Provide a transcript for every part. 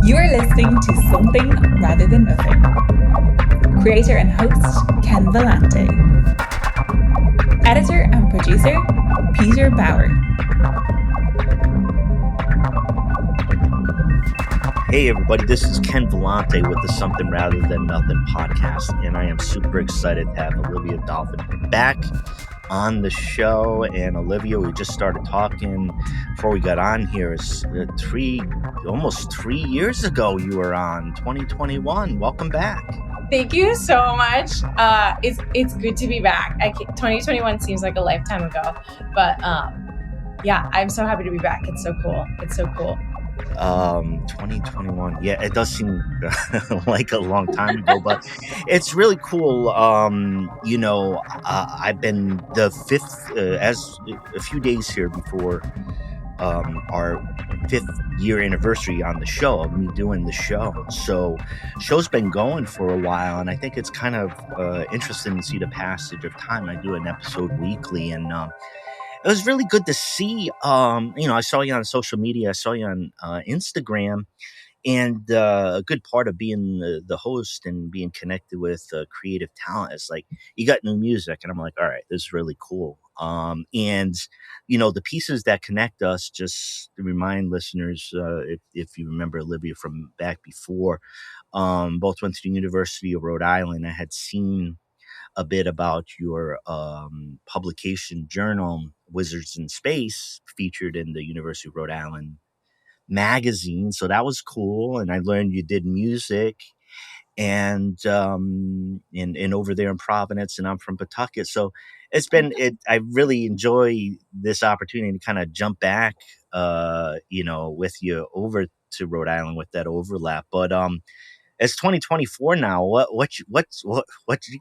You are listening to Something Rather Than Nothing. Creator and host, Ken Vellante. Editor and producer, Peter Bauer. Hey everybody, this is Ken Vellante with the Something Rather Than Nothing podcast, and I am super excited to have Olivia Dolphin back on the show. And Olivia, we just started talking before we got on here. It's almost 3 years ago you were on 2021. Welcome back. Thank you so much. It's good to be back. 2021 seems like a lifetime ago, but yeah, I'm so happy to be back. It's so cool. 2021, yeah, it does seem like a long time ago, but it's really cool. I've been the fifth as a few days here before our 5th year anniversary on the show of me doing the show. So show's been going for a while, and I think it's kind of interesting to see the passage of time. I do an episode weekly, and it was really good to see. I saw you on social media. I saw you on Instagram. And a good part of being the host and being connected with creative talent is like, you got new music. And I'm like, all right, this is really cool. The pieces that connect us, just to remind listeners, if you remember Olivia from back before, both went to the University of Rhode Island. I had seen a bit about your publication journal, Wizards in Space, featured in the University of Rhode Island magazine. So that was cool. And I learned you did music and over there in Providence, and I'm from Pawtucket. So I really enjoy this opportunity to kind of jump back, with you over to Rhode Island with that overlap. But it's 2024 now. What you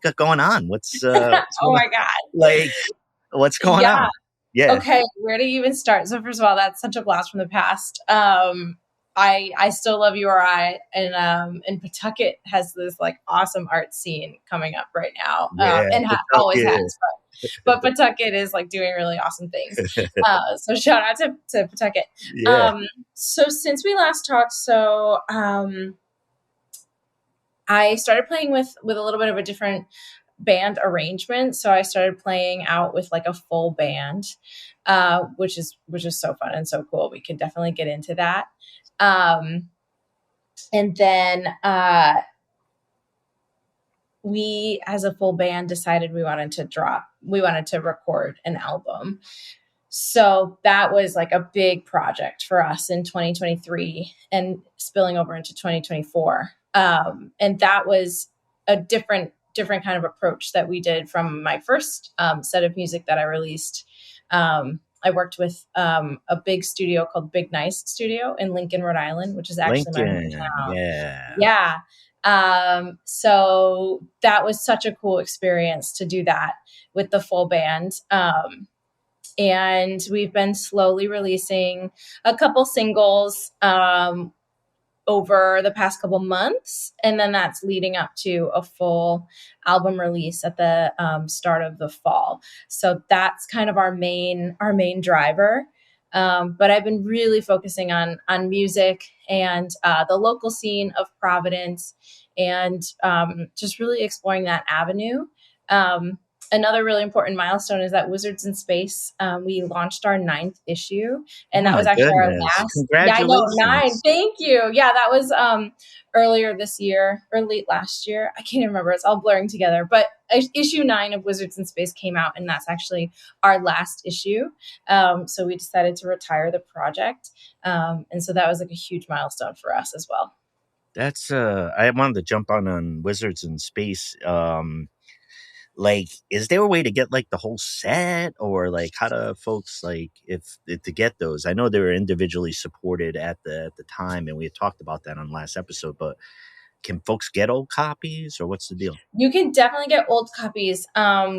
got going on? What's oh my God. Like, what's going on? Yeah. Okay. Where to even start? So first of all, that's such a blast from the past. I still love URI, and Pawtucket has this like awesome art scene coming up right now. And always has, but Pawtucket is like doing really awesome things. So shout out to Pawtucket. Yeah. So since we last talked, I started playing with a little bit of a different band arrangement. So I started playing out with like a full band, which is so fun and so cool. We could definitely get into that. And then we, as a full band, decided we wanted to record an album. So that was like a big project for us in 2023 and spilling over into 2024. And that was a different kind of approach that we did from my first set of music that I released. I worked with a big studio called Big Nice Studio in Lincoln, Rhode Island, which is actually my hometown. Yeah. So that was such a cool experience to do that with the full band. And we've been slowly releasing a couple singles over the past couple months. And then that's leading up to a full album release at the start of the fall. So that's kind of our main driver. But I've been really focusing on music and the local scene of Providence, and just really exploring that avenue. Another really important milestone is that Wizards in Space, we launched our 9th issue, and that was actually our last. Congratulations. Yeah, 9. Thank you. Yeah, that was earlier this year or late last year. I can't even remember. It's all blurring together. But issue 9 of Wizards in Space came out, and that's actually our last issue. So we decided to retire the project. And so that was like a huge milestone for us as well. That's I wanted to jump on Wizards in Space. Like, is there a way to get like the whole set, or like how do folks if to get those? I know they were individually supported at the time, and we had talked about that on the last episode, but can folks get old copies, or what's the deal? You can definitely get old copies.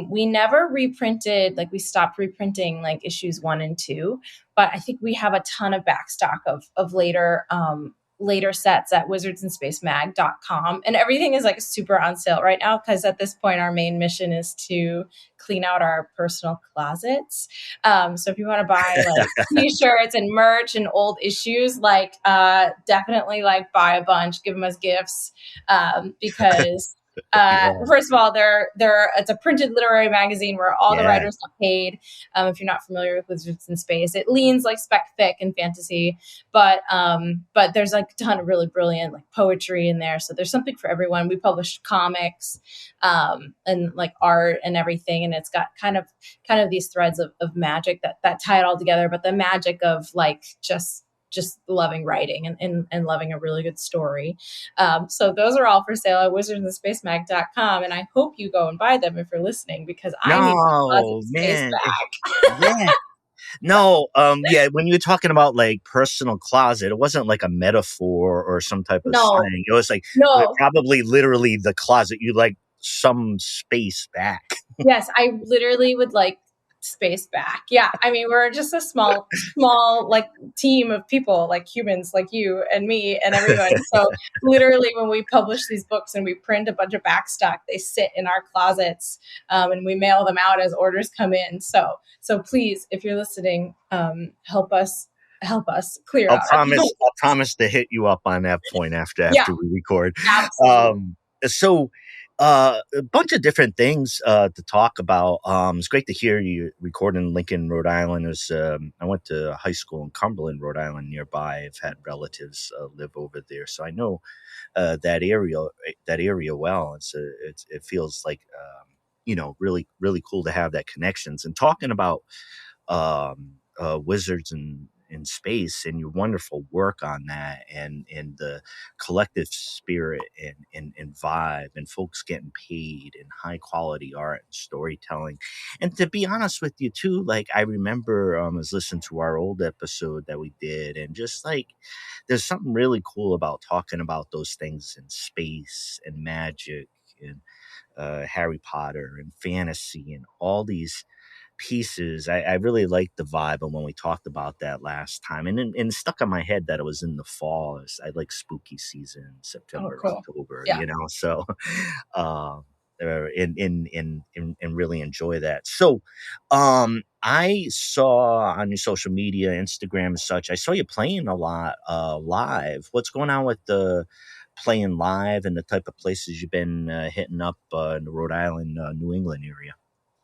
We never reprinted, like we stopped reprinting like issues 1 and 2, but I think we have a ton of backstock of later later sets at wizardsinspacemag.com. And everything is like super on sale right now, because at this point, our main mission is to clean out our personal closets. So if you want to buy like t-shirts and merch and old issues, like definitely like buy a bunch, give them as gifts, because first of all, it's a printed literary magazine where all the writers are paid. If you're not familiar with Wizards in Space, it leans like spec fic and fantasy, but there's like a ton of really brilliant like poetry in there. So there's something for everyone. We published comics, and like art and everything, and it's got kind of these threads of magic that tie it all together. But the magic of like just loving writing and loving a really good story. So those are all for sale at wizardsinspacemag.com. And I hope you go and buy them if you're listening, because I need my space back. Yeah. No, when you're talking about like personal closet, it wasn't like a metaphor or some type of slang. It was like probably literally the closet. You like some space back. Yes, I literally would like space back. Yeah, I mean, we're just a small like team of people, like humans, like you and me and everyone. So literally, when we publish these books and we print a bunch of backstock, they sit in our closets, and we mail them out as orders come in. So please, if you're listening, help us clear out. I'll promise to hit you up on that point after we record. Absolutely. So a bunch of different things to talk about. It's great to hear you record in Lincoln, Rhode Island. I went to high school in Cumberland, Rhode Island nearby. I've had relatives live over there, so I know that area well. It feels like really really cool to have that connections. And talking about Wizards in Space and your wonderful work on that, and the collective spirit and vibe, and folks getting paid, and high quality art and storytelling. And to be honest with you too, like I remember I was listening to our old episode that we did, and just like there's something really cool about talking about those things in space and magic and Harry Potter and fantasy and all these pieces. I really liked the vibe of when we talked about that last time, and stuck in my head that it was in the fall. I like spooky season, September, October, so and really enjoy that. So I saw on your social media, Instagram and such, I saw you playing a lot live. What's going on with the playing live and the type of places you've been hitting up in the Rhode Island, New England area?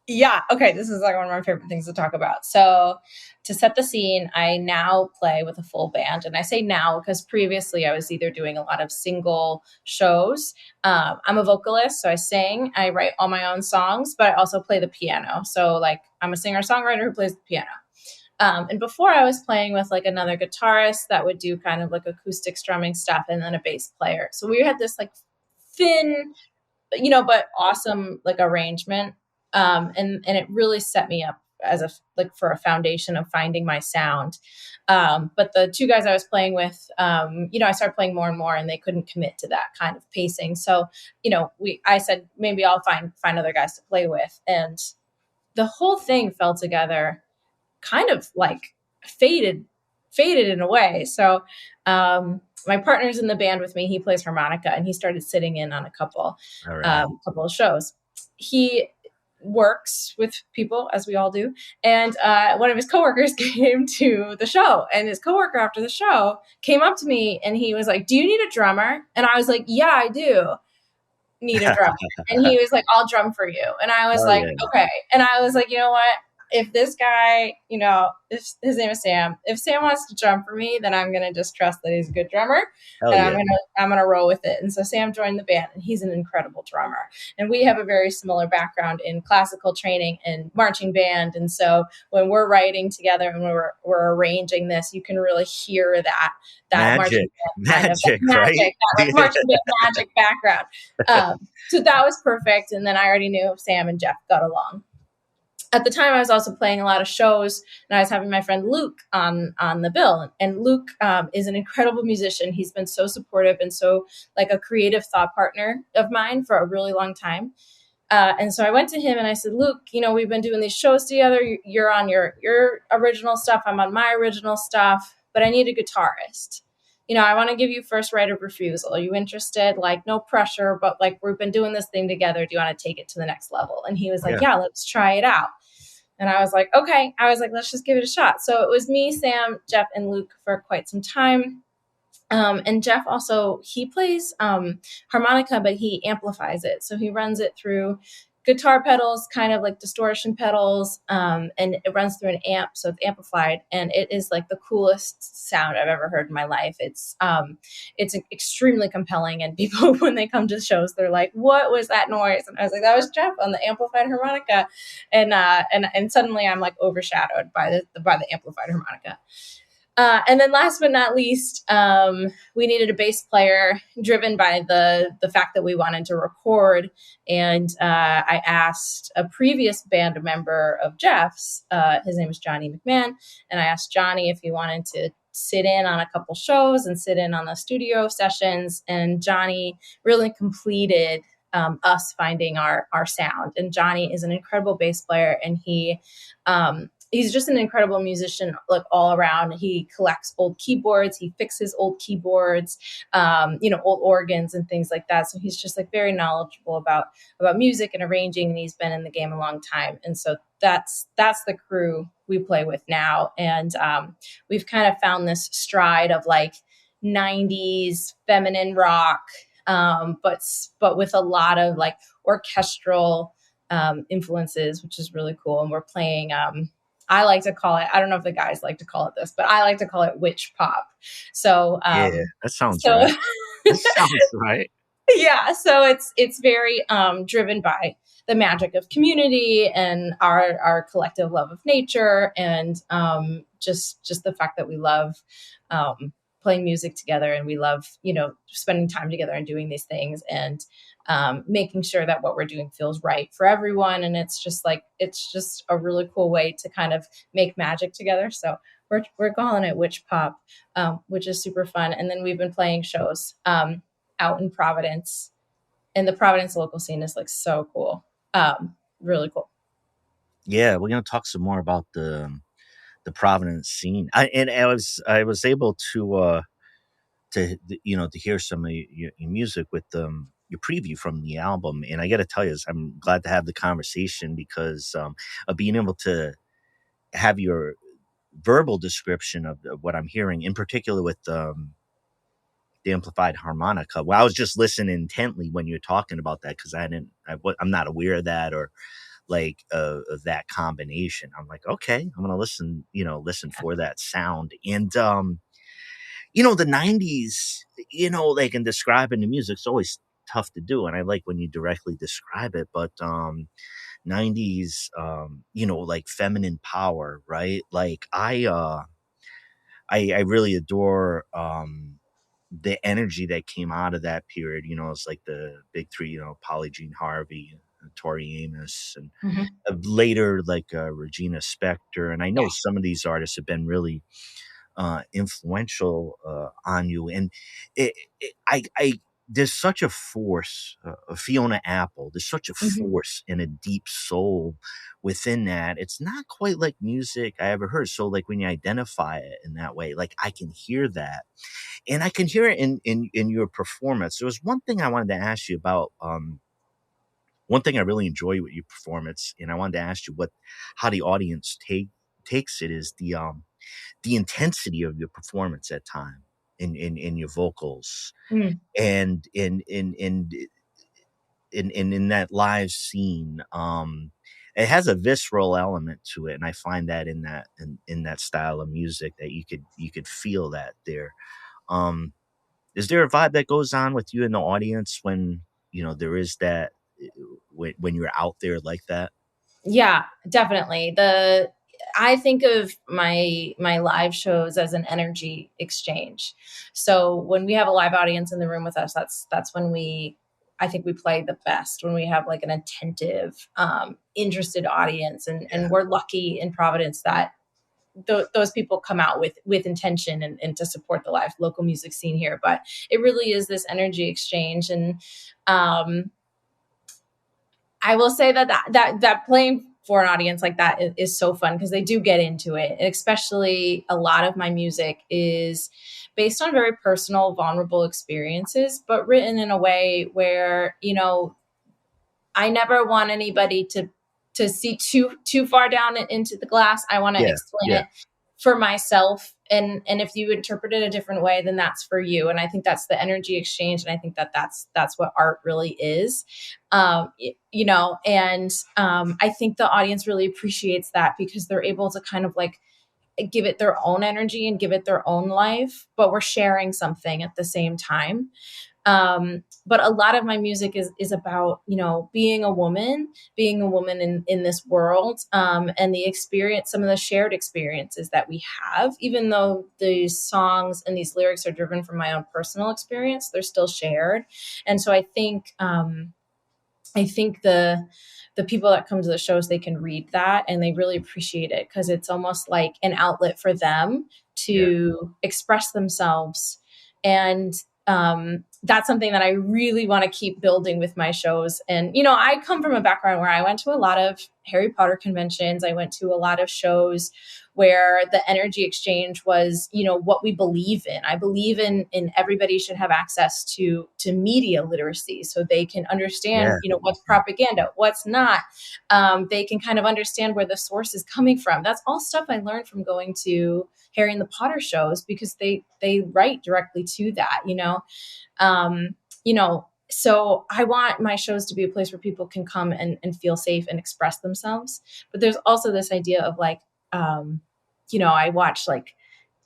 Yeah. Okay. This is like one of my favorite things to talk about. So to set the scene, I now play with a full band. And I say now because previously I was either doing a lot of single shows. I'm a vocalist, so I sing, I write all my own songs, but I also play the piano. So like I'm a singer-songwriter who plays the piano. And before I was playing with like another guitarist that would do kind of like acoustic strumming stuff, and then a bass player. So we had this like thin, but awesome like arrangement. And it really set me up for a foundation of finding my sound. But the two guys I was playing with, I started playing more and more, and they couldn't commit to that kind of pacing. So, I said, maybe I'll find other guys to play with. And the whole thing fell together kind of like faded in a way. So, my partner's in the band with me. He plays harmonica, and he started sitting in on a couple of shows. He works with people, as we all do. And one of his coworkers came to the show, and his coworker after the show came up to me and he was like, "Do you need a drummer?" And I was like, "Yeah, I do need a drummer." And he was like, "I'll drum for you." And I was okay. And I was like, you know what? If this guy, if his name is Sam, if Sam wants to drum for me, then I'm going to just trust that he's a good drummer. I'm going to roll with it. And so Sam joined the band, and he's an incredible drummer. And we have a very similar background in classical training and marching band. And so when we're writing together and we're arranging this, you can really hear that magic, marching band magic background. So that was perfect. And then I already knew Sam and Jeff got along. At the time, I was also playing a lot of shows, and I was having my friend Luke on the bill. And Luke is an incredible musician. He's been so supportive and so like a creative thought partner of mine for a really long time. And so I went to him and I said, "Luke, we've been doing these shows together. You're on your original stuff. I'm on my original stuff, but I need a guitarist." I want to give you first right of refusal. Are you interested? Like, no pressure, but like, we've been doing this thing together. Do you want to take it to the next level? And he was like, Yeah. yeah, let's try it out. And I was like, okay. I was like, let's just give it a shot. So it was me, Sam, Jeff, and Luke for quite some time. And Jeff also, he plays harmonica, but he amplifies it. So he runs it through guitar pedals, kind of like distortion pedals, and it runs through an amp, so it's amplified, and it is like the coolest sound I've ever heard in my life. It's extremely compelling, and people when they come to shows, they're like, "What was that noise?" And I was like, "That was Jeff on the amplified harmonica," and suddenly I'm like overshadowed by the amplified harmonica. And then last but not least, we needed a bass player driven by the fact that we wanted to record. And I asked a previous band member of Jeff's, his name is Johnny McMahon, and I asked Johnny if he wanted to sit in on a couple shows and sit in on the studio sessions. And Johnny really completed us finding our sound. And Johnny is an incredible bass player, and he's just an incredible musician, like all around. He collects old keyboards, he fixes old keyboards, old organs and things like that. So he's just like very knowledgeable about music and arranging, and he's been in the game a long time. And so that's the crew we play with now. And we've kind of found this stride of like 90s feminine rock, but with a lot of like orchestral influences, which is really cool. And we're playing I like to call it, I don't know if the guys like to call it this, but I like to call it witch pop. So yeah, that sounds right. That sounds right. Yeah, so it's very driven by the magic of community and our collective love of nature, and just the fact that we love playing music together, and we love spending time together and doing these things, and making sure that what we're doing feels right for everyone. And it's just a really cool way to kind of make magic together. So we're calling it witch pop, which is super fun. And then we've been playing shows out in Providence, and the Providence local scene is like so cool. Really cool. Yeah, we're gonna talk some more about the Providence scene. I was able to hear some of your music with your preview from the album, and I got to tell you, I'm glad to have the conversation because of being able to have your verbal description of what I'm hearing, in particular with the amplified harmonica. Well, I was just listening intently when you're talking about that because I'm not aware of that or like of that combination. I'm like, okay, I'm gonna listen for that sound. And the 90s, like in describing the music, it's always tough to do, and I like when you directly describe it. But 90s, like feminine power, right? Like I really adore the energy that came out of that period. It's like the big three, Polly Jean Harvey, Tori Amos, and later like Regina Spektor. And I know some of these artists have been really influential on you. And there's such a force, Fiona Apple. There's such a force and a deep soul within that. It's not quite like music I ever heard. So like when you identify it in that way, like I can hear that. And I can hear it in your performance. There was one thing I wanted to ask you about. One thing I really enjoy with your performance, and I wanted to ask you how the audience takes it, is the intensity of your performance at time in your vocals, and in that live scene. It has a visceral element to it, and I find that in that style of music that you could feel that there. Is there a vibe that goes on with you in the audience when there is that when you're out there like that? Yeah, definitely. I think of my live shows as an energy exchange. So when we have a live audience in the room with us, that's when I think we play the best, when we have like an attentive, interested audience, and we're lucky in Providence that those people come out with intention and to support the live local music scene here. But it really is this energy exchange. And I will say that playing for an audience like that is so fun because they do get into it. And especially a lot of my music is based on very personal, vulnerable experiences, but written in a way where, you know, I never want anybody to see too far down into the glass. I want to Yeah. explain Yeah. it for myself, and if you interpret it a different way, then that's for you. And I think that's the energy exchange, and I think that that's what art really is. You know, and I think the audience really appreciates that because they're able to kind of like give it their own energy and give it their own life, but we're sharing something at the same time. But a lot of my music is about, you know, being a woman in this world, and the experience, some of the shared experiences that we have, even though these songs and these lyrics are driven from my own personal experience, they're still shared. And so I think the people that come to the shows, they can read that and they really appreciate it because it's almost like an outlet for them Yeah. to express themselves. And that's something that I really want to keep building with my shows. And, you know, I come from a background where I went to a lot of Harry Potter conventions. I went to a lot of shows where the energy exchange was, you know, what we believe in. I believe in everybody should have access to media literacy so they can understand, Yeah. you know, what's propaganda, what's not. They can kind of understand where the source is coming from. That's all stuff I learned from going to Harry and the Potter shows because they write directly to that, you know. You know, so I want my shows to be a place where people can come and feel safe and express themselves. But there's also this idea of like, you know, I watch like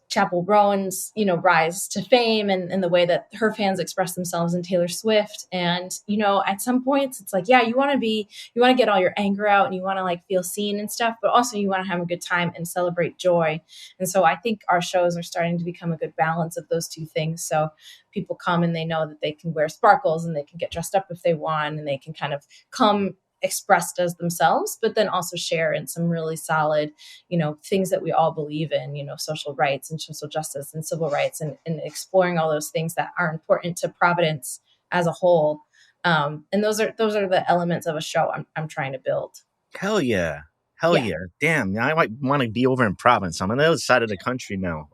Chapel Rowan's, you know, rise to fame and the way that her fans express themselves in Taylor Swift. And, you know, at some points it's like, yeah, you want to get all your anger out and you want to like feel seen and stuff, but also you want to have a good time and celebrate joy. And so I think our shows are starting to become a good balance of those two things. So people come and they know that they can wear sparkles and they can get dressed up if they want, and they can kind of come expressed as themselves, but then also share in some really solid, you know, things that we all believe in, you know, social rights and social justice and civil rights, and exploring all those things that are important to Providence as a whole. And those are the elements of a show I'm trying to build. Hell yeah. Hell Yeah. yeah. Damn. Now I might want to be over in Providence. I'm on the other side of the country now.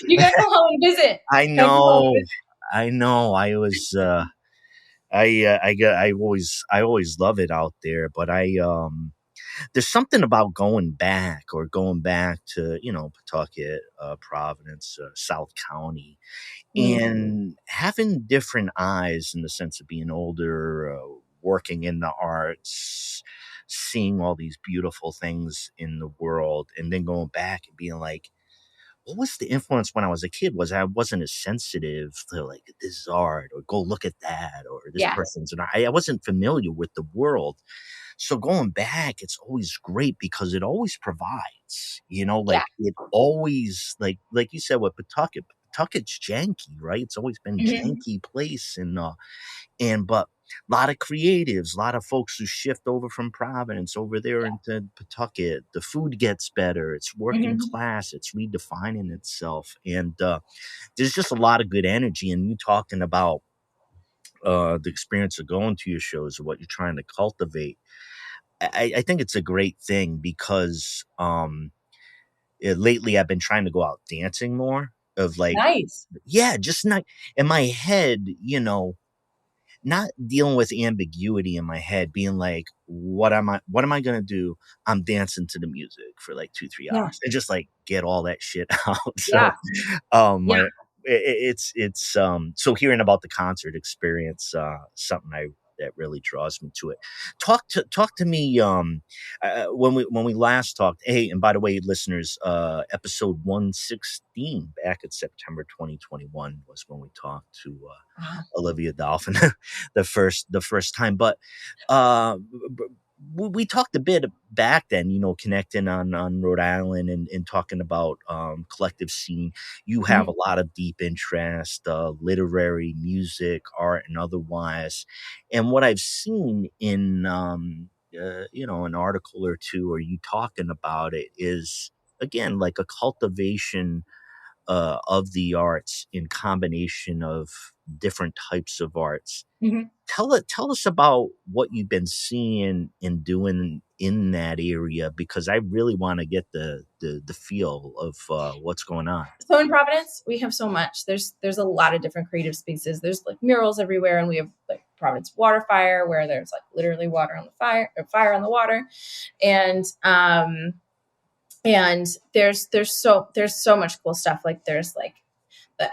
You gotta come home and visit. I Gotta come home and know. visit. I know. I was I always love it out there, but there's something about going back to, you know, Pawtucket, Providence, South County, Mm. and having different eyes in the sense of being older, working in the arts, seeing all these beautiful things in the world, and then going back and being like, what was the influence when I was a kid? Was I wasn't as sensitive to like this is art or go look at that or this Yeah. person's and I wasn't familiar with the world. So going back, it's always great because it always provides, you know, Yeah. like it always like you said with Pawtucket. Pawtucket's janky, right? It's always been Mm-hmm. janky place and but a lot of creatives, a lot of folks who shift over from Providence over there into Pawtucket. The food gets better. It's working Mm-hmm. class. It's redefining itself, and there's just a lot of good energy. And you talking about the experience of going to your shows or what you're trying to cultivate. I think it's a great thing because lately I've been trying to go out dancing more. Of like, Nice. yeah, just not in my head, you know, not dealing with ambiguity in my head, being like, what am I gonna do? I'm dancing to the music for like 2, 3 Yeah. hours and just like get all that shit out. Yeah. So Yeah. my it's so hearing about the concert experience, something I that really draws me to it. Talk to me when we last talked. Hey, and by the way, listeners, episode 116 back in September 2021 was when we talked to Wow. Olivia Dolphin the first time. But uh, we talked a bit back then, you know, connecting on Rhode Island and talking about collective scene. You have Mhm. a lot of deep interest, literary, music, art, and otherwise. And what I've seen in you know, an article or two, or you talking about it, is again like a cultivation of the arts in combination of different types of arts. Mm-hmm. Tell us about what you've been seeing and doing in that area, because I really want to get the feel of what's going on. So in Providence, we have so much. There's a lot of different creative spaces. There's like murals everywhere, and we have like Providence Water Fire, where there's like literally water on the fire, or fire on the water, and there's so much cool stuff. Like there's like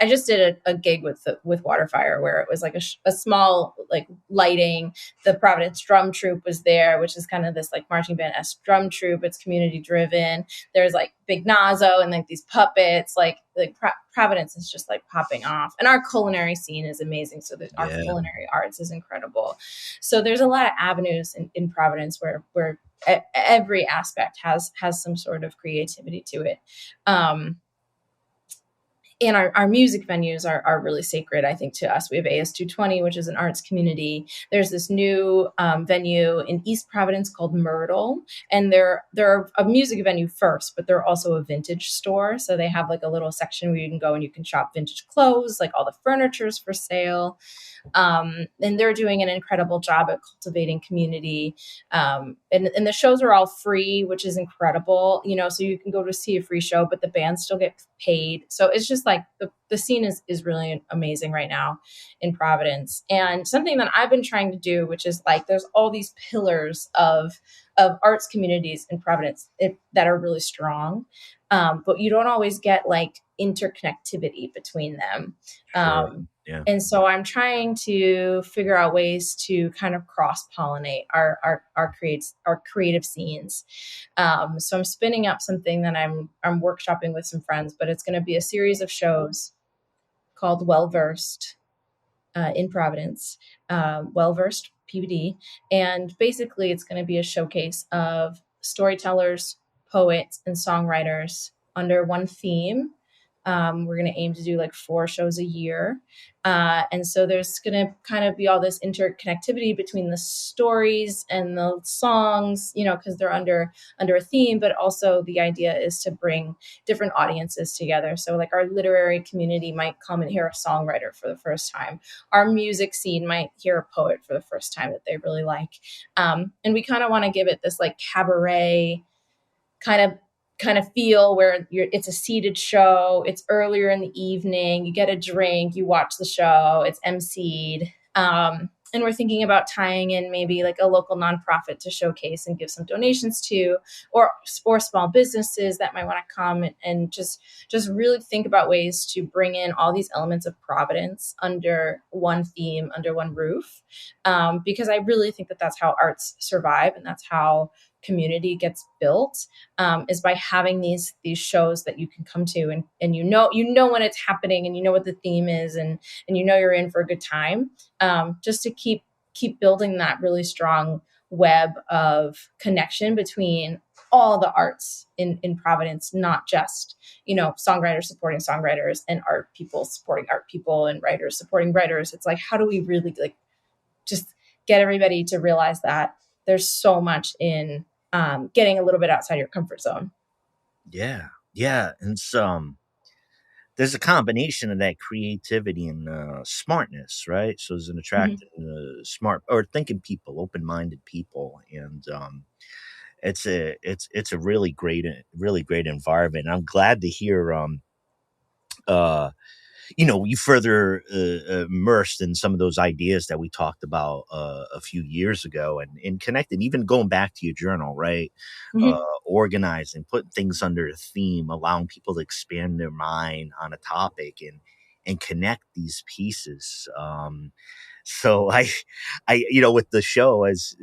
I just did a gig with Waterfire, where it was like a small like lighting. The Providence Drum Troupe was there, which is kind of this like marching band-esque drum troupe. It's community driven. There's like Big Nazo and like these puppets. Like Providence is just like popping off, and our culinary scene is amazing. So our culinary arts is incredible. So there's a lot of avenues in Providence where every aspect has some sort of creativity to it. And our music venues are really sacred, I think, to us. We have AS220, which is an arts community. There's this new venue in East Providence called Myrtle, and they're a music venue first, but they're also a vintage store. So they have like a little section where you can go and you can shop vintage clothes, like all the furniture's for sale. And they're doing an incredible job at cultivating community. And the shows are all free, which is incredible, so you can go to see a free show, but the bands still get paid. So it's just like the scene is really amazing right now in Providence. And something that I've been trying to do, which is like, there's all these pillars of arts communities in Providence that are really strong. But you don't always get like interconnectivity between them. Yeah. And so I'm trying to figure out ways to kind of cross-pollinate our creative scenes. So I'm spinning up something that I'm workshopping with some friends, but it's going to be a series of shows called Well Versed in Providence, Well Versed PVD. And basically it's going to be a showcase of storytellers, poets, and songwriters under one theme. We're going to aim to do like 4 shows a year. And so there's going to kind of be all this interconnectivity between the stories and the songs, because they're under a theme, but also the idea is to bring different audiences together. So like our literary community might come and hear a songwriter for the first time. Our music scene might hear a poet for the first time that they really like. And we kind of want to give it this like cabaret kind of feel where it's a seated show. It's earlier in the evening. You get a drink, you watch the show, it's emceed. And we're thinking about tying in maybe like a local nonprofit to showcase and give some donations to, or small businesses that might want to come and just really think about ways to bring in all these elements of Providence under one theme, under one roof. Because I really think that that's how arts survive, and that's how community gets built, is by having these shows that you can come to and you know when it's happening, and you know what the theme is, and you're in for a good time, just to keep building that really strong web of connection between all the arts in Providence, not just songwriters supporting songwriters and art people supporting art people and writers supporting writers. It's like, how do we really like just get everybody to realize that there's so much in getting a little bit outside your comfort zone. Yeah. And there's a combination of that creativity and smartness, right? So there's an attracting smart or thinking people, open-minded people, and it's a really great environment. I'm glad to hear you further immersed in some of those ideas that we talked about a few years ago, and connecting, even going back to your journal, right? Organizing, putting things under a theme, allowing people to expand their mind on a topic and connect these pieces. So I, with the show, as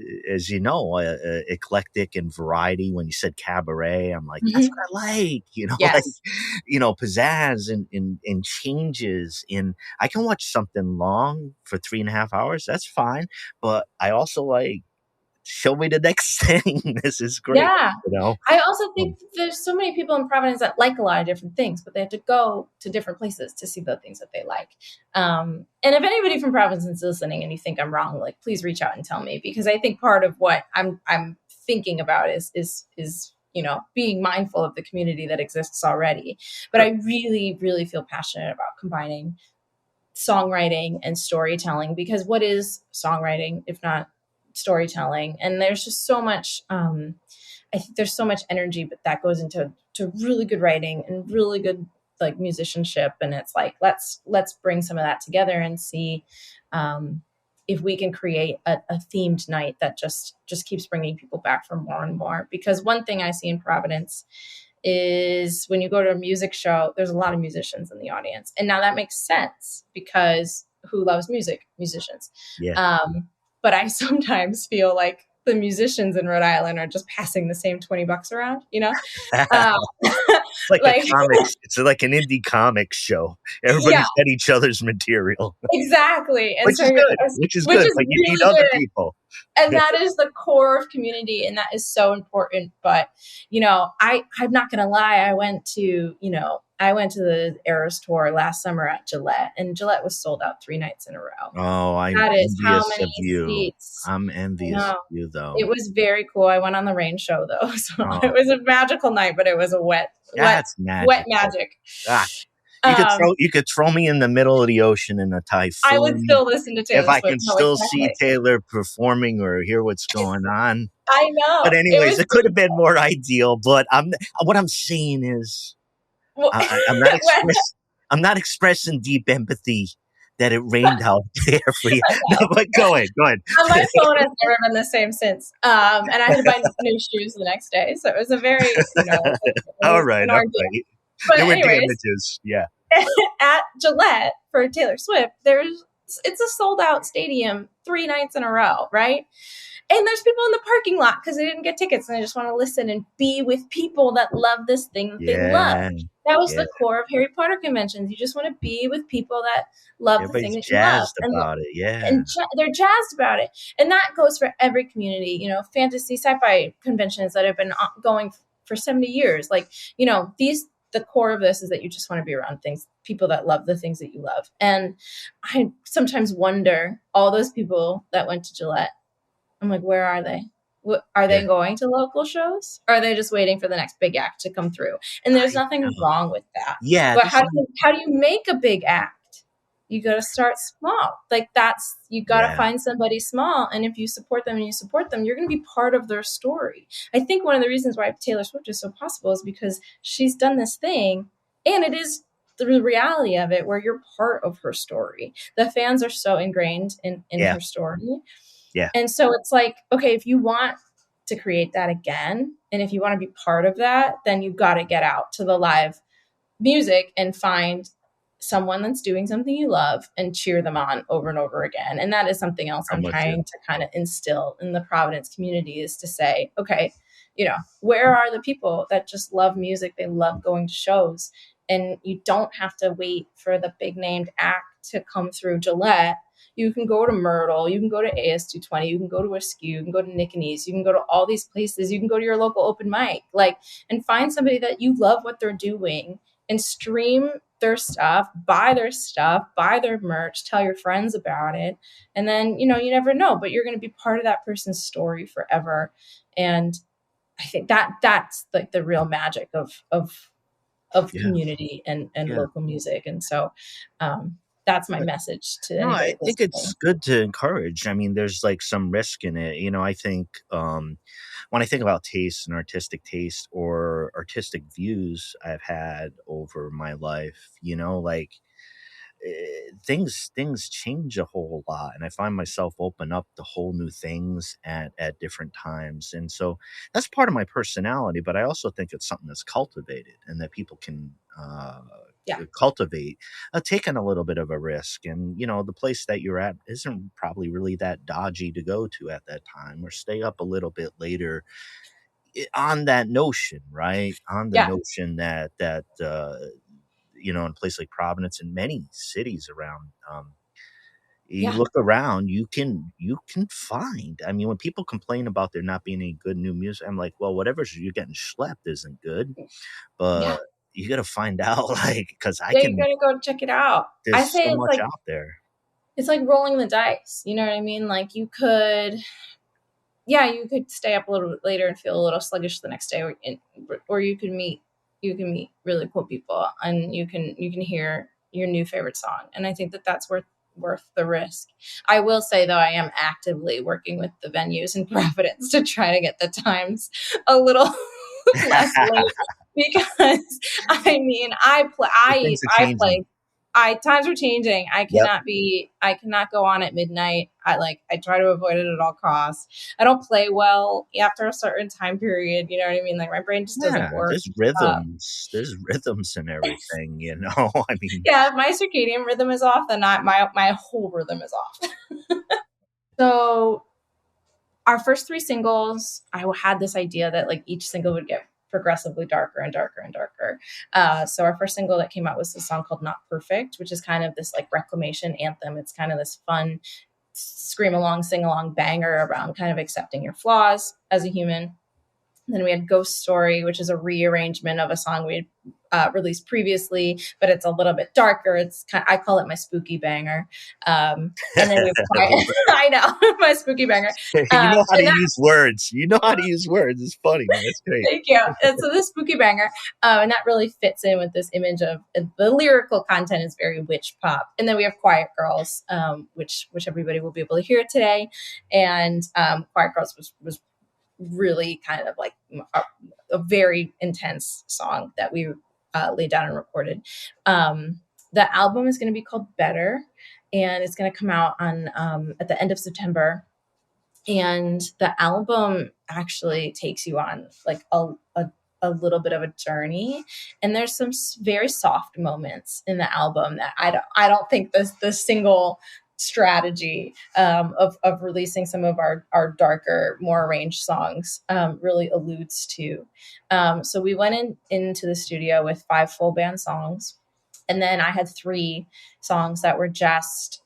eclectic and variety. When you said cabaret, I'm like, that's what I like, Yes. like, pizzazz and changes. And I can watch something long for 3.5 hours. That's fine. But I also like, show me the next thing. This is great. Yeah. I also think there's so many people in Providence that like a lot of different things, but they have to go to different places to see the things that they like. And if anybody from Providence is listening and you think I'm wrong, like, please reach out and tell me, because I think part of what I'm thinking about is being mindful of the community that exists already. But I really, really feel passionate about combining songwriting and storytelling, because what is songwriting if not storytelling? And there's just so much, I think there's so much energy that goes into really good writing and really good like musicianship. And it's like, let's bring some of that together and see if we can create a themed night that just keeps bringing people back for more and more. Because one thing I see in Providence is when you go to a music show, there's a lot of musicians in the audience. And now that makes sense, because who loves music? Musicians. Yeah. But I sometimes feel like the musicians in Rhode Island are just passing the same $20 around, It's like a comics. It's like an indie comics show. Everybody's got each other's material. Exactly. And which is good. But you need other people. And that is the core of community. And that is so important. But, I'm not going to lie. I went to the Eras tour last summer at Gillette, and Gillette was sold out 3 nights in a row. Oh, I'm envious of you. Seats. I'm envious of you, though. It was very cool. I went on the rain show, though. So it was a magical night, but it was a wet magic. You could throw me in the middle of the ocean in a typhoon. I would still listen to Taylor Swift. If I can still see Taylor performing or hear what's going on. I know. But anyways, it could have been more ideal. But what I'm saying is, I'm not expressing deep empathy that it rained out there for you. No, but go ahead. My phone has never been the same since. And I had to buy new shoes the next day. So it was a very, all right. But there were anyways, damages. Yeah. At Gillette for Taylor Swift, it's a sold out stadium 3 nights in a row, right? And there's people in the parking lot because they didn't get tickets and they just want to listen and be with people that love this thing that they love. That was the core of Harry Potter conventions. You just want to be with people that love the thing that you love. About it, yeah. And they're jazzed about it. And that goes for every community. Fantasy, sci-fi conventions that have been going for 70 years. Like, the core of this is that you just want to be around people that love the things that you love. And I sometimes wonder, all those people that went to Gillette, I'm like, where are they? Are they going to local shows? Or are they just waiting for the next big act to come through? And there's nothing wrong with that. Yeah. But how do you make a big act? You got to start small. Like you got to find somebody small. And if you support them, you're going to be part of their story. I think one of the reasons why Taylor Swift is so possible is because she's done this thing, and it is the reality of it where you're part of her story. The fans are so ingrained in her story. Yeah. And so it's like, okay, if you want to create that again, and if you want to be part of that, then you've got to get out to the live music and find someone that's doing something you love and cheer them on over and over again. And that is something else I'm trying to kind of instill in the Providence community, is to say, okay, where are the people that just love music? They love going to shows, and you don't have to wait for the big named act to come through Gillette. You can go to Myrtle, you can go to AS220, you can go to Askew, you can go to Nick and Ease, you can go to all these places, you can go to your local open mic, and find somebody that you love what they're doing and stream their stuff, buy their merch, tell your friends about it. And then, you never know, but you're going to be part of that person's story forever. And I think that's like the real magic of community and local music. And so, that's my message to anybody. I think it's good to encourage. I mean, there's like some risk in it. I think when I think about taste and artistic taste or artistic views I've had over my life, things change a whole lot, and I find myself open up to whole new things at different times. And so that's part of my personality, but I also think it's something that's cultivated and that people can cultivate, taking a little bit of a risk. And the place that you're at isn't probably really that dodgy to go to at that time, or stay up a little bit later on that notion, right? On the notion that in a place like Providence and many cities around, you look around, you can find. I mean, when people complain about there not being any good new music, I'm like, well, whatever you're getting schlepped isn't good, but you got to find out, because you got to go check it out. There's so much out there. It's like rolling the dice. You know what I mean? Like, you could yeah, you could stay up a little bit later and feel a little sluggish the next day, or you can meet really cool people, and you can hear your new favorite song. And I think that that's worth the risk. I will say though, I am actively working with the venues in Providence to try to get the times a little less late, because I mean, The things are changing. times are changing. Yep. I cannot go on at midnight. I try to avoid it at all costs. I don't play well after a certain time period. You know what I mean? Like my brain just doesn't Yeah, work. there's rhythms. There's rhythms and everything, you know. I mean, Yeah, if my circadian rhythm is off, then my whole rhythm is off. So our first three singles, I had this idea that like each single would get progressively darker and darker and darker. So our first single that came out was a song called Not Perfect, which is kind of this like reclamation anthem. It's kind of this fun scream along, sing along banger around kind of accepting your flaws as a human. Then we had Ghost Story, which is a rearrangement of a song we had released previously, but it's a little bit darker. I call it my spooky banger. And then we have Quiet. I know, my spooky banger. you know how to use words. You know how to use words. It's funny. That's great. Thank you. And so this spooky banger, and that really fits in with this image of the lyrical content is very witch pop. And then we have Quiet Girls, which everybody will be able to hear today. And Quiet Girls was really kind of like a very intense song that we laid down and recorded. The album is going to be called Better, and it's going to come out on at the end of September. And the album actually takes you on like a little bit of a journey, and there's some very soft moments in the album that I don't think the single strategy of releasing some of our darker, more arranged songs really alludes to. So we went into the studio with 5 full band songs, and then I had 3 songs that were just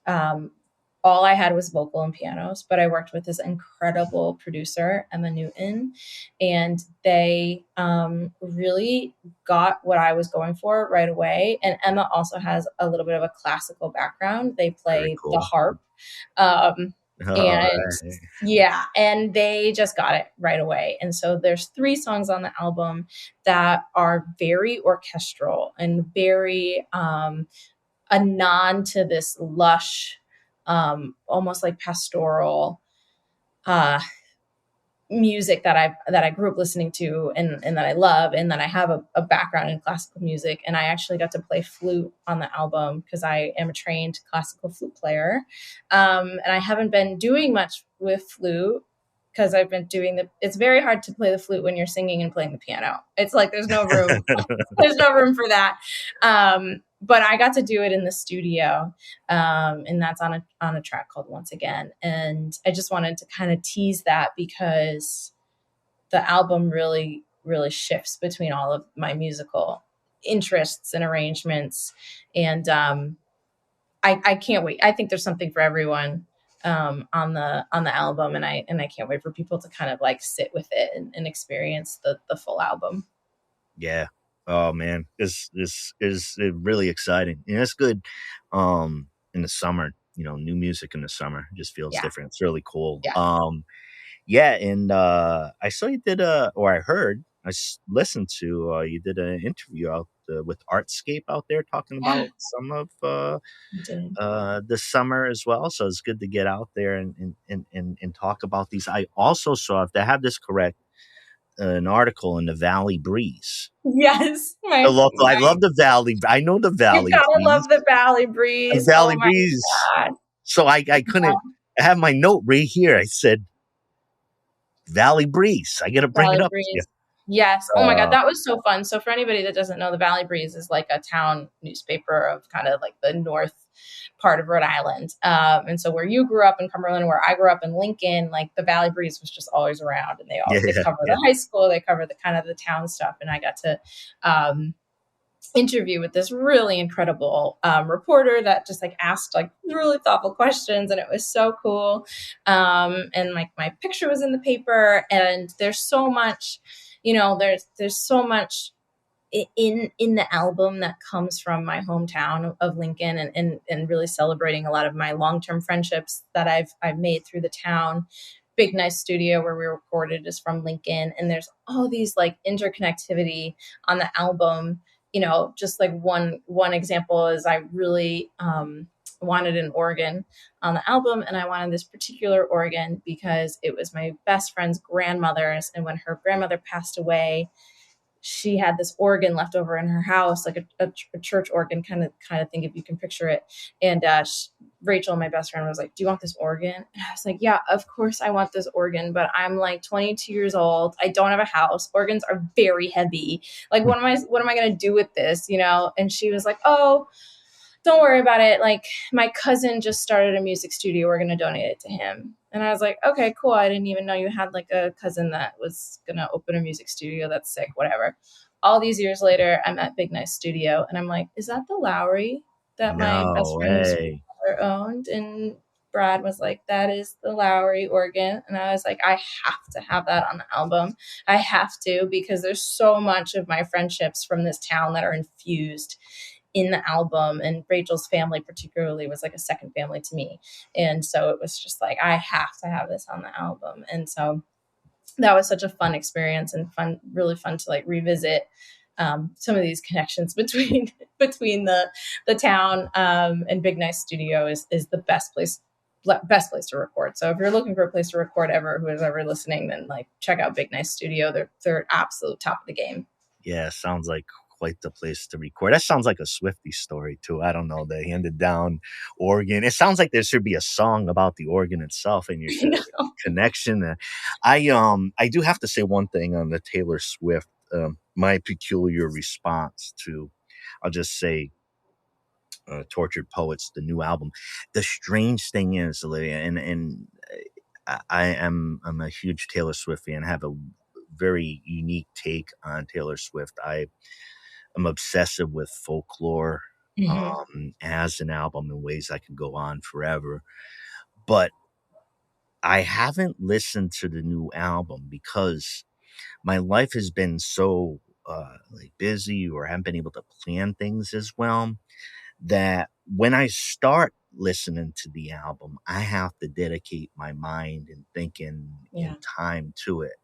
all I had was vocal and pianos, but I worked with this incredible producer, Emma Newton, and they really got what I was going for right away. And Emma also has a little bit of a classical background. They play Cool. the harp. And right. yeah, and they just got it right away. And so there's 3 songs on the album that are very orchestral and very a nod to this lush, almost like pastoral music that I grew up listening to and that I love, and that I have a background in classical music. And I actually got to play flute on the album because I am a trained classical flute player. And I haven't been doing much with flute because I've been doing it's very hard to play the flute when you're singing and playing the piano. It's like there's no room. There's no room for that. But I got to do it in the studio, and that's on a track called Once Again. And I just wanted to kind of tease that because the album really, really shifts between all of my musical interests and arrangements. And I can't wait. I think there's something for everyone on the album, and I can't wait for people to kind of like sit with it and experience the full album. Yeah. Oh man, this is really exciting, and it's good. In the summer, new music in the summer just feels different. It's really cool. Yeah. Yeah, and I saw you did or I heard, listened to you did an interview out with Artscape out there talking about some of the summer as well. So it's good to get out there and talk about these. I also saw, if I have this correct, an article in the Valley Breeze. Yes, I love the Valley. I know the Valley. You gotta love the Valley Breeze. The Valley Breeze. God. So I couldn't. I have my note right here. I said Valley Breeze. I got to bring it up to you. Yes. Oh my God, that was so fun. So for anybody that doesn't know, the Valley Breeze is like a town newspaper of kind of like the north part of Rhode Island. And so where you grew up in Cumberland, where I grew up in Lincoln, like the Valley Breeze was just always around, and they cover the high school, they cover the kind of the town stuff. And I got to interview with this really incredible reporter that just like asked like really thoughtful questions, and it was so cool. And like my picture was in the paper, and there's so much, there's so much in the album that comes from my hometown of Lincoln, and really celebrating a lot of my long-term friendships that I've made through the town. Big Nice studio where we recorded is from Lincoln, and there's all these like interconnectivity on the album. Just like one example is I really wanted an organ on the album, and I wanted this particular organ because it was my best friend's grandmother's, and when her grandmother passed away, she had this organ left over in her house, like a church organ kind of thing, if you can picture it. And Rachel, my best friend, was like, "Do you want this organ?" And I was like, "Yeah, of course I want this organ, but I'm like 22 years old. I don't have a house. Organs are very heavy. Like, what am I going to do with this? And she was like, "Oh, don't worry about it. Like, my cousin just started a music studio. We're going to donate it to him." And I was like, "Okay, cool. I didn't even know you had like a cousin that was going to open a music studio. That's sick. Whatever." All these years later, I'm at Big Nice Studio, and I'm like, "Is that the Lowry that my best No friend's way. father owned?" And Brad was like, "That is the Lowry organ." And I was like, "I have to have that on the album. I have to, because there's so much of my friendships from this town that are infused in the album." And Rachel's family particularly was like a second family to me. And so it was just like, I have to have this on the album. And so that was such a fun experience, and really fun to like revisit some of these connections between the town and Big Nice Studio is the best place to record. So if you're looking for a place to record ever, who is ever listening, then like check out Big Nice Studio. They're absolute top of the game. Yeah, sounds like quite the place to record. That sounds like a Swiftie story too. I don't know, the handed down organ. It sounds like there should be a song about the organ itself and your connection. I do have to say one thing on the Taylor Swift. My peculiar response to, I'll just say, Tortured Poets, the new album. The strange thing is, Olivia, and I'm a huge Taylor Swift fan. I have a very unique take on Taylor Swift. I'm obsessive with Folklore as an album in ways I could go on forever. But I haven't listened to the new album because my life has been so like busy, or I haven't been able to plan things as well, that when I start listening to the album, I have to dedicate my mind and thinking and time to it.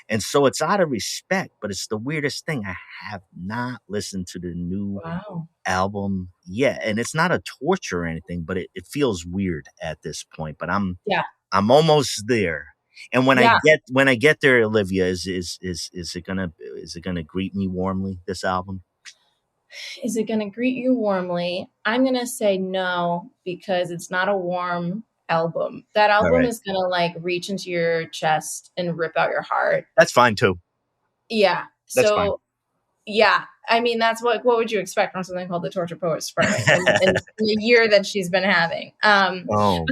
And so it's out of respect, but it's the weirdest thing. I have not listened to the new album yet. And it's not a torture or anything, but it feels weird at this point. But I'm almost there. And when I get there, Olivia, is it gonna greet me warmly, this album? Is it going to greet you warmly? I'm going to say no, because it's not a warm album. That album is going to like reach into your chest and rip out your heart. That's fine too. Yeah. That's fine. Yeah. I mean, that's what would you expect from something called the Tortured Poets Sparrow in the year that she's been having. But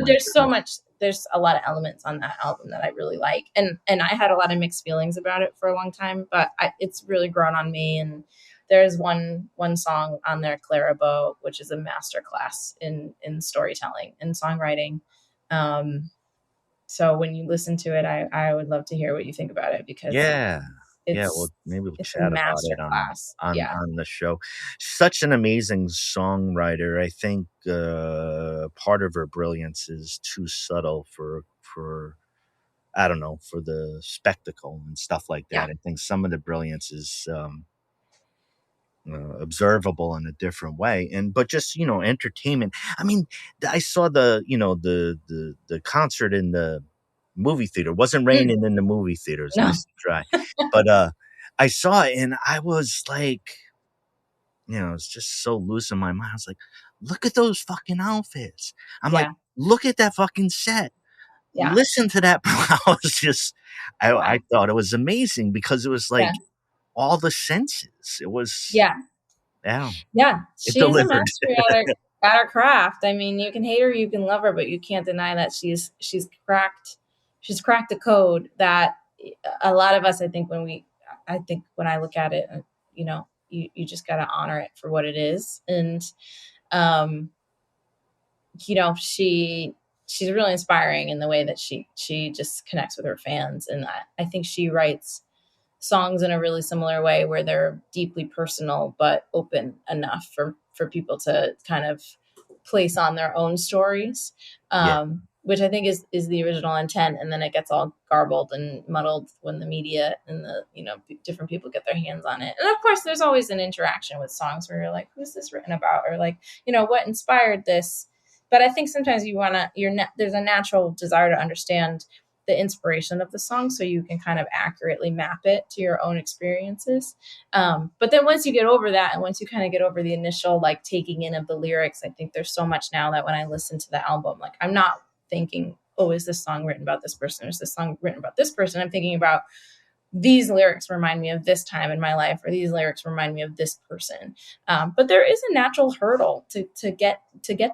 there's a lot of elements on that album that I really like. And I had a lot of mixed feelings about it for a long time, but it's really grown on me. And there's one song on there, Clara Bow, which is a masterclass in storytelling and songwriting. So when you listen to it, I would love to hear what you think about it, because well, maybe we'll chat about it on the show. Such an amazing songwriter. I think part of her brilliance is too subtle for I don't know, for the spectacle and stuff like that. I think some of the brilliance is observable in a different way, but just entertainment. I mean, I saw the concert in the movie theater. It wasn't raining in the movie theater. It was nice and dry, but I saw it and I was like, it's just so loose in my mind. I was like, look at those fucking outfits. I'm like, look at that fucking set. Listen to that. I was just, I thought it was amazing, because it was like all the senses. It was, she's a master at her craft. I mean, you can hate her, you can love her, but you can't deny that she's cracked the code that a lot of us, I think when I look at it, you just got to honor it for what it is. And she's really inspiring in the way that she just connects with her fans. And I think she writes songs in a really similar way, where they're deeply personal, but open enough for people to kind of place on their own stories. which I think is the original intent, and then it gets all garbled and muddled when the media and the different people get their hands on it. And of course, there's always an interaction with songs where you're like, "Who's this written about?" or like, what inspired this. But I think sometimes there's a natural desire to understand the inspiration of the song so you can kind of accurately map it to your own experiences. But then once you get over that, and once you kind of get over the initial like taking in of the lyrics, I think there's so much now that when I listen to the album, like I'm not thinking, oh, is this song written about this person? Or is this song written about this person? I'm thinking about these lyrics remind me of this time in my life, or these lyrics remind me of this person. But there is a natural hurdle to get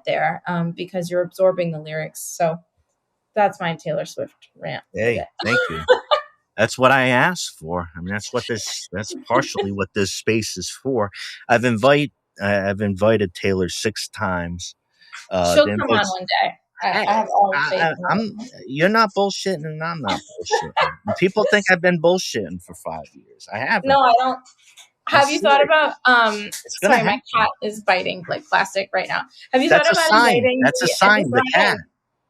there because you're absorbing the lyrics. So that's my Taylor Swift rant. Hey, thank you. That's what I asked for. I mean, that's partially what this space is for. I've invited Taylor 6 times. She'll come on one day. I have all the faith. You're not bullshitting, and I'm not bullshitting. And people think I've been bullshitting for 5 years. I haven't. No, I don't. Have you thought about? Sorry, my cat is biting like plastic right now. Have you thought about invading? That's a sign. The cat.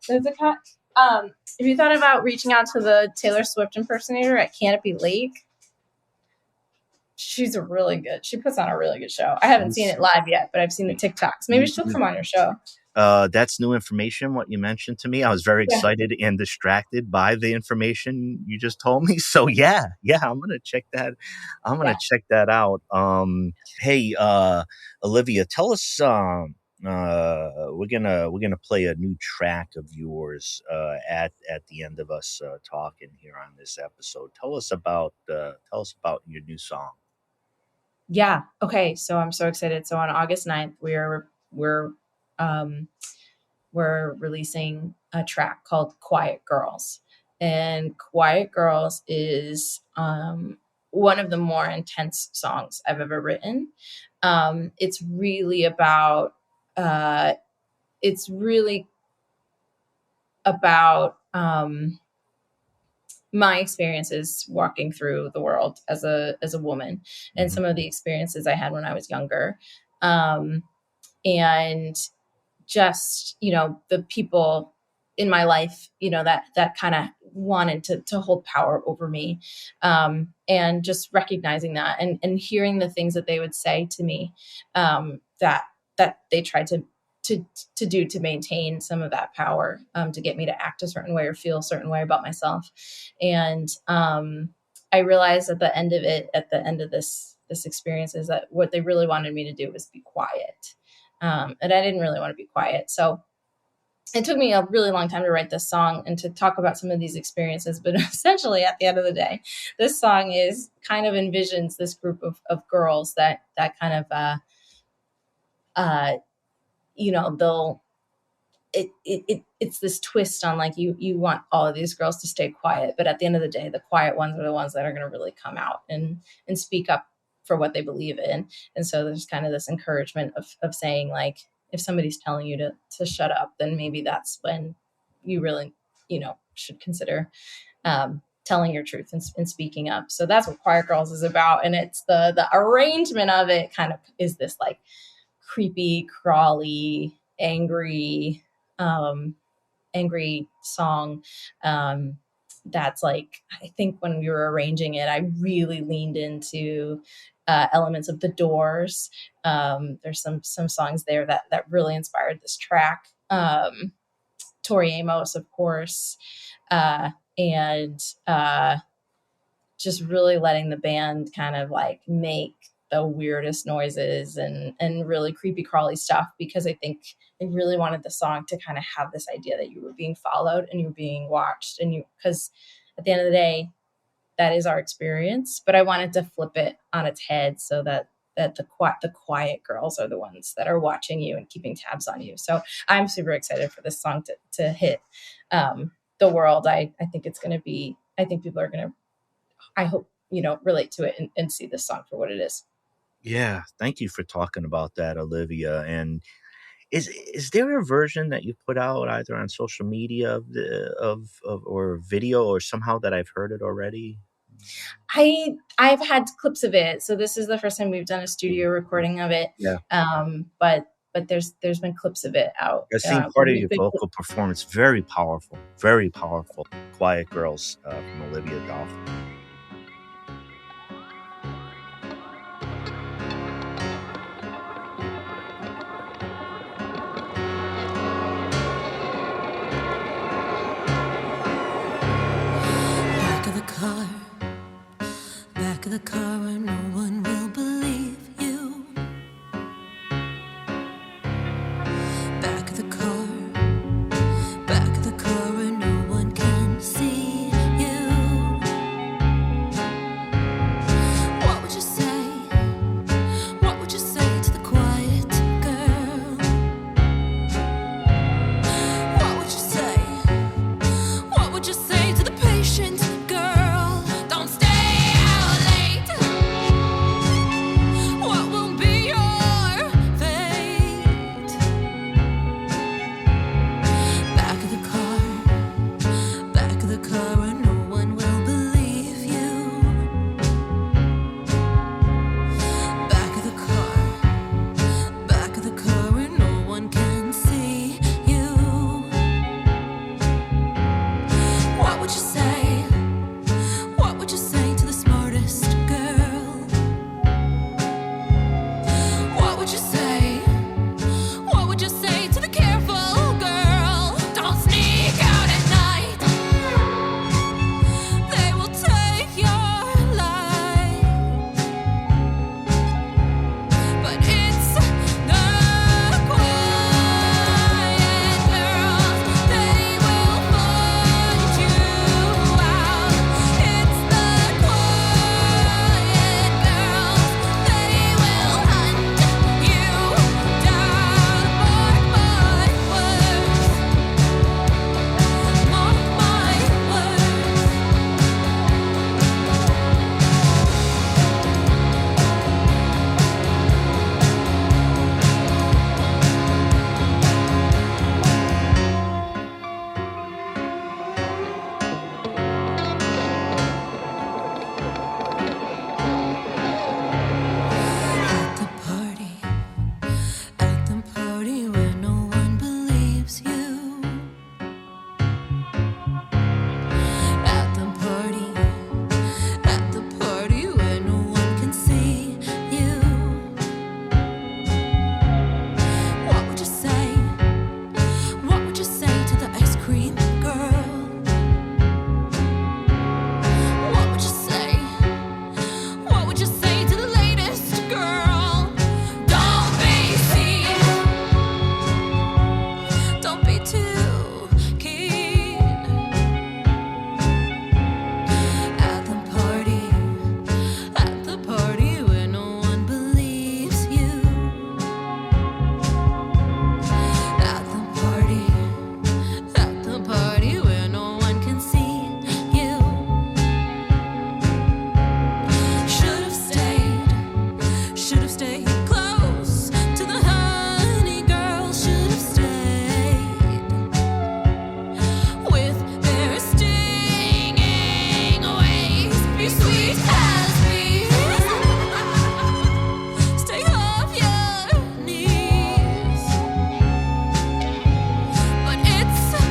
There's a cat. Have you thought about reaching out to the Taylor Swift impersonator at Canopy Lake? She puts on a really good show. I haven't seen it live yet, but I've seen the TikToks. Maybe she'll come on your show. That's new information, what you mentioned to me. I was very excited and distracted by the information you just told me. So yeah, I'm going to check that. I'm going to check that out. Hey, Olivia, tell us, we're gonna play a new track of yours at the end of us talking here on this episode. Tell us about your new song. Yeah. Okay. So I'm so excited. So on August 9th, we're releasing a track called Quiet Girls, and Quiet Girls is one of the more intense songs I've ever written. It's really about my experiences walking through the world as a woman, and some of the experiences I had when I was younger. And just, the people in my life, that kind of wanted to hold power over me. And just recognizing that and hearing the things that they would say to me, that they tried to do to maintain some of that power, to get me to act a certain way or feel a certain way about myself. And I realized at the end of this experience is that what they really wanted me to do was be quiet. And I didn't really want to be quiet. So it took me a really long time to write this song and to talk about some of these experiences. But essentially, at the end of the day, this song is kind of envisions this group of girls that kind of, it's this twist on like you want all of these girls to stay quiet, but at the end of the day, the quiet ones are the ones that are going to really come out and speak up for what they believe in. And so there's kind of this encouragement of saying, like, if somebody's telling you to shut up, then maybe that's when you really, should consider telling your truth and speaking up. So that's what Quiet Girls is about. And it's the arrangement of it kind of is this like creepy, crawly, angry song. That's like, I think when we were arranging it, I really leaned into elements of The Doors. There's some songs there that really inspired this track. Tori Amos, of course, and just really letting the band kind of like make the weirdest noises and really creepy crawly stuff, because I think I really wanted the song to kind of have this idea that you were being followed and you were being watched, and because at the end of the day, that is our experience. But I wanted to flip it on its head so that the quiet girls are the ones that are watching you and keeping tabs on you. So I'm super excited for this song to hit the world. I think it's going to be, I think people are going to, I hope, relate to it and see this song for what it is. Yeah. Thank you for talking about that, Olivia. And is there a version that you put out either on social media of or video or somehow that I've heard it already? I've had clips of it. So this is the first time we've done a studio recording of it. Yeah. But but there's been clips of it out. I've seen part of your vocal performance. Very powerful. Very powerful. Quiet Girls from Olivia Dolphin. Back of the car where no one will believe you. Back of the car where no one can see you. What would you say? What would you say to the quiet girl? What would you say? What would you say to the patient girl? Don't stay out late. What will be your fate? Back of the car where no one will believe you. Back of the car where no one can see you. What would you say? What would you say to the smartest girl? What would you say? What would you say to the careful girl? Don't sneak out at night. They will take your life. But it's the quiet girls. They will find you out. It's the quiet girls. They will hunt you down. Mark my words. Mark my words. At the party where no one believes you. At the party where no one can see you. What would you say? What would you say to the ice cream girl? What would you say? What would you say to the latest girl? Don't be seen. Don't be too keen. At the party where no one believes you. At the party where no one can see you. Should have stayed close to the honey girl. Should have stayed with their stinging ways. Be sweet as bees. Stay off your knees. But it's the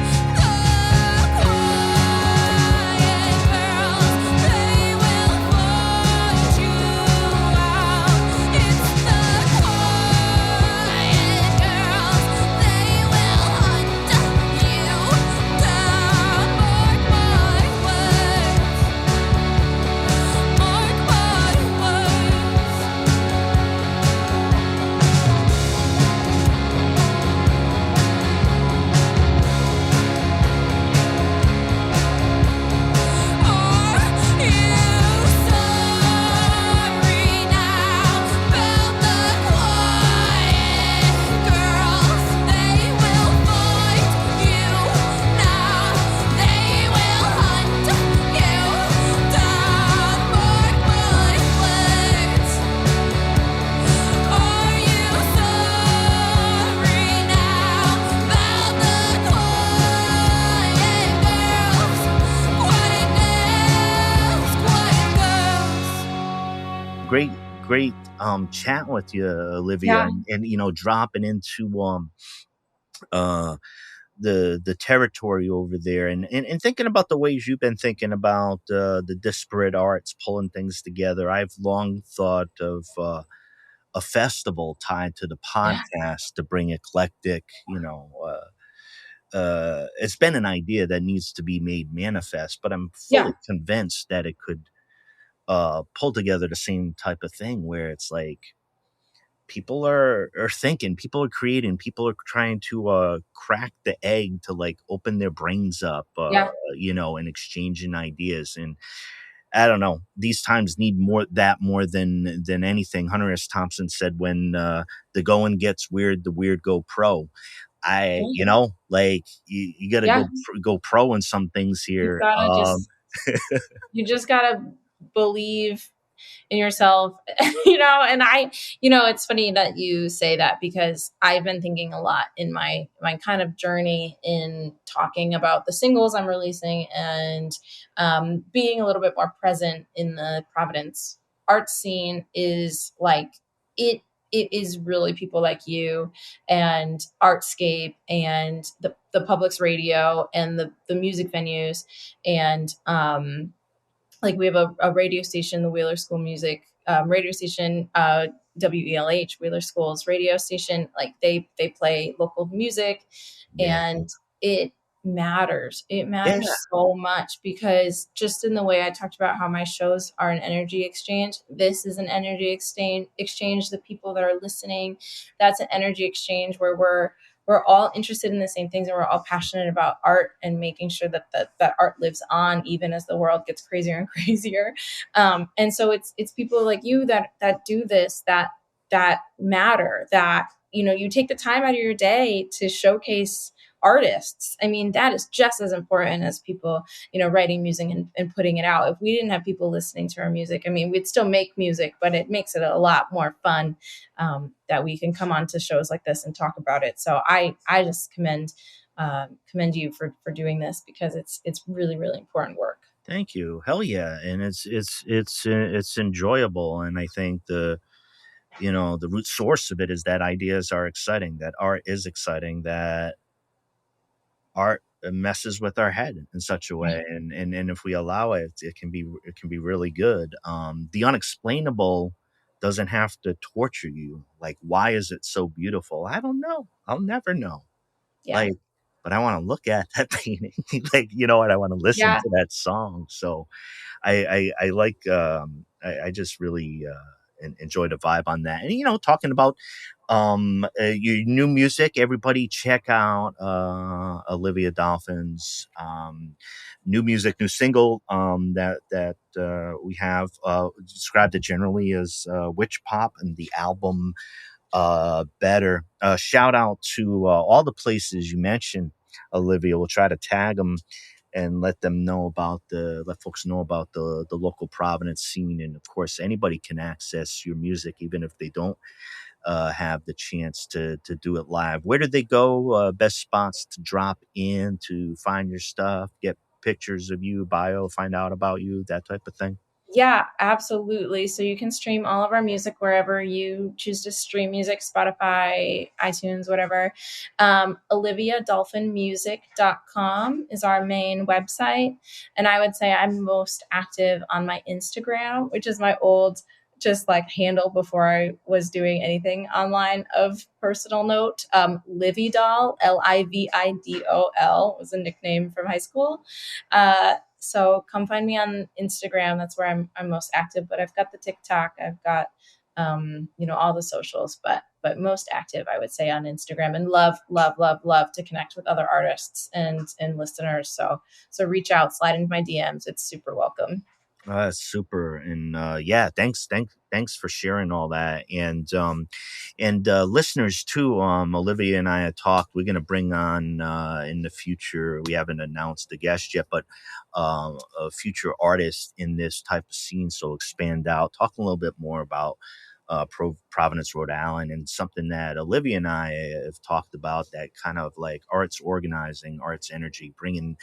quiet girls. They will find you out. It's the quiet girls. They will hunt you down. Mark my words. Mark my words. Are you sorry now about the quiet girls? They will find you now. They will hunt you down. Mark my words. Are you sorry now about the quiet girls? Quiet girls, quiet girls. great chatting with you, Olivia, Yeah. and dropping into uh the territory over there, and thinking about the ways you've been thinking about the disparate arts pulling things together. I've long thought of a festival tied to the Yeah. podcast to bring eclectic, it's been an idea that needs to be made manifest, but I'm Yeah. fully convinced that it could pull together the same type of thing where it's like people are thinking, people are creating, people are trying to crack the egg to like open their brains up, Yeah. and exchanging ideas. And I don't know, these times need more than anything. Hunter S. Thompson said, when the going gets weird, the weird go pro. Like you got to Yeah. go pro in some things You've here. got to you just got to believe in yourself, and it's funny that you say that, because I've been thinking a lot in my kind of journey in talking about the singles I'm releasing, and being a little bit more present in the Providence art scene, is like it is really people like you and Artscape and the Public's radio and the music venues, and like we have a radio station, the Wheeler School Music radio station, WELH, Wheeler School's radio station. Like they play local music, Yeah. and it matters. It Yeah. matters so much, because just in the way I talked about how my shows are an energy exchange, this is an energy exchange. The people that are listening, that's an energy exchange where we're all interested in the same things, and we're all passionate about art and making sure that art lives on even as the world gets crazier and crazier. And so it's people like you that do this, that matter, that you take the time out of your day to showcase artists. I mean, that is just as important as people writing music and putting it out. If we didn't have people listening to our music, I mean, we'd still make music, but it makes it a lot more fun, that we can come on to shows like this and talk about it. So I just commend you for doing this, because it's really, really important work. Thank you. Hell yeah. And it's enjoyable. And I think the root source of it is that ideas are exciting, that art is exciting, that art messes with our head in such a way. And if we allow it, it can be really good. The unexplainable doesn't have to torture you. Like, why is it so beautiful? I don't know. I'll never know. Yeah. Like, but I want to look at that painting. Like, you know what? I want to listen Yeah. to that song. So I like I just really enjoy the vibe on that. And talking about your new music, everybody check out Olivia Dolphin's new music, new single that we have described it generally as witch pop, and the album Better. Shout out to all the places you mentioned, Olivia. We'll try to tag them and let folks know about the local Providence scene. And of course, anybody can access your music, even if they don't have the chance to do it live. Where did they go? Best spots to drop in to find your stuff, get pictures of you, bio, find out about you, that type of thing. Yeah, absolutely. So you can stream all of our music wherever you choose to stream music, Spotify, iTunes, whatever. OliviaDolphinmusic.com is our main website. And I would say I'm most active on my Instagram, which is my old just like handle before I was doing anything online of personal note. Lividol, Lividol was a nickname from high school. So come find me on Instagram. That's where I'm most active, but I've got the TikTok, I've got, all the socials, but most active, I would say, on Instagram, and love to connect with other artists and listeners. So reach out, slide into my DMs. It's super welcome. Super. And yeah, thanks for sharing all that. And listeners too, Olivia and I had talked, we're going to bring on in the future, we haven't announced the guest yet, but a future artist in this type of scene. So expand out, talk a little bit more about Providence, Rhode Island, and something that Olivia and I have talked about, that kind of like arts organizing, arts energy, bringing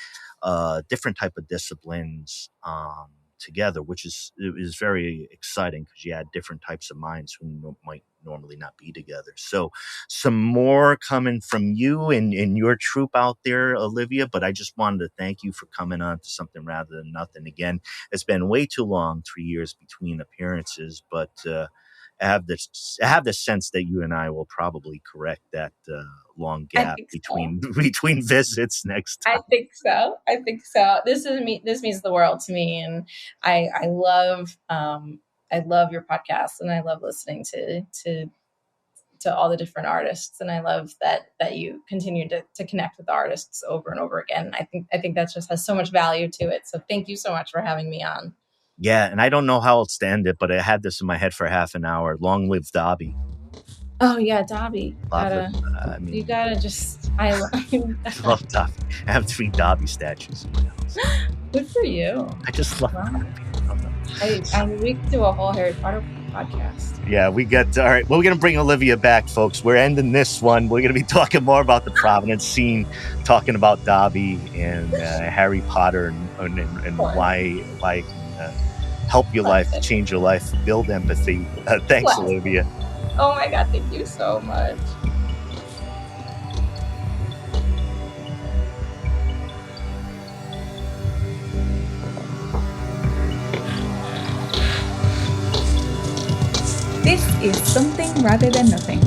different type of disciplines together, it was very exciting because you had different types of minds who might normally not be together. So some more coming from you and your troupe out there, Olivia. But I just wanted to thank you for coming on to Something Rather Than Nothing. Again, it's been way too long, 3 years between appearances, but I have the sense that you and I will probably correct that long gap between visits next time. I think so. This means the world to me, and I love your podcast, and I love listening to all the different artists, and I love that you continue to connect with artists over and over again. I think that just has so much value to it. So thank you so much for having me on. Yeah, and I don't know how else to end it, but I had this in my head for half an hour. Long live Dobby. Oh yeah, Dobby. You gotta just. I love Dobby. I have 3 Dobby statues in my house. Good for you. I just love Dobby. We could do a whole Harry Potter podcast. Yeah, all right. Well, we're going to bring Olivia back, folks. We're ending this one. We're going to be talking more about the Providence scene, talking about Dobby and Harry Potter and why it can help your life, change your life, build empathy. Thanks, Olivia. Oh my God, thank you so much. This is Something Rather Than Nothing.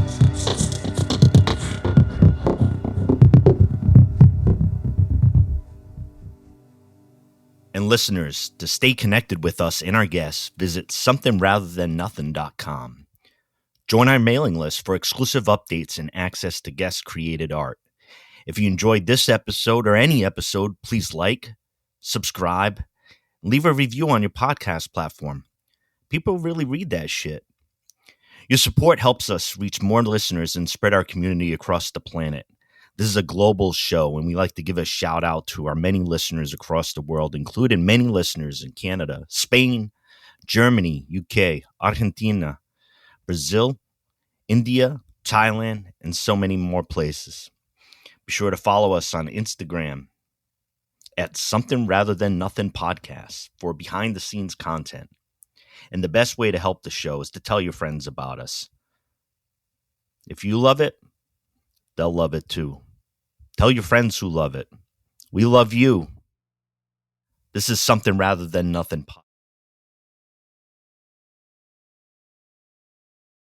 And listeners, to stay connected with us and our guests, visit somethingratherthannothing.com. Join our mailing list for exclusive updates and access to guest-created art. If you enjoyed this episode or any episode, please like, subscribe, leave a review on your podcast platform. People really read that shit. Your support helps us reach more listeners and spread our community across the planet. This is a global show, and we like to give a shout out to our many listeners across the world, including many listeners in Canada, Spain, Germany, UK, Argentina, Brazil, India, Thailand, and so many more places. Be sure to follow us on Instagram at Something Rather Than Nothing Podcast for behind-the-scenes content. And the best way to help the show is to tell your friends about us. If you love it, they'll love it too. Tell your friends who love it. We love you. This is Something Rather Than Nothing Podcast.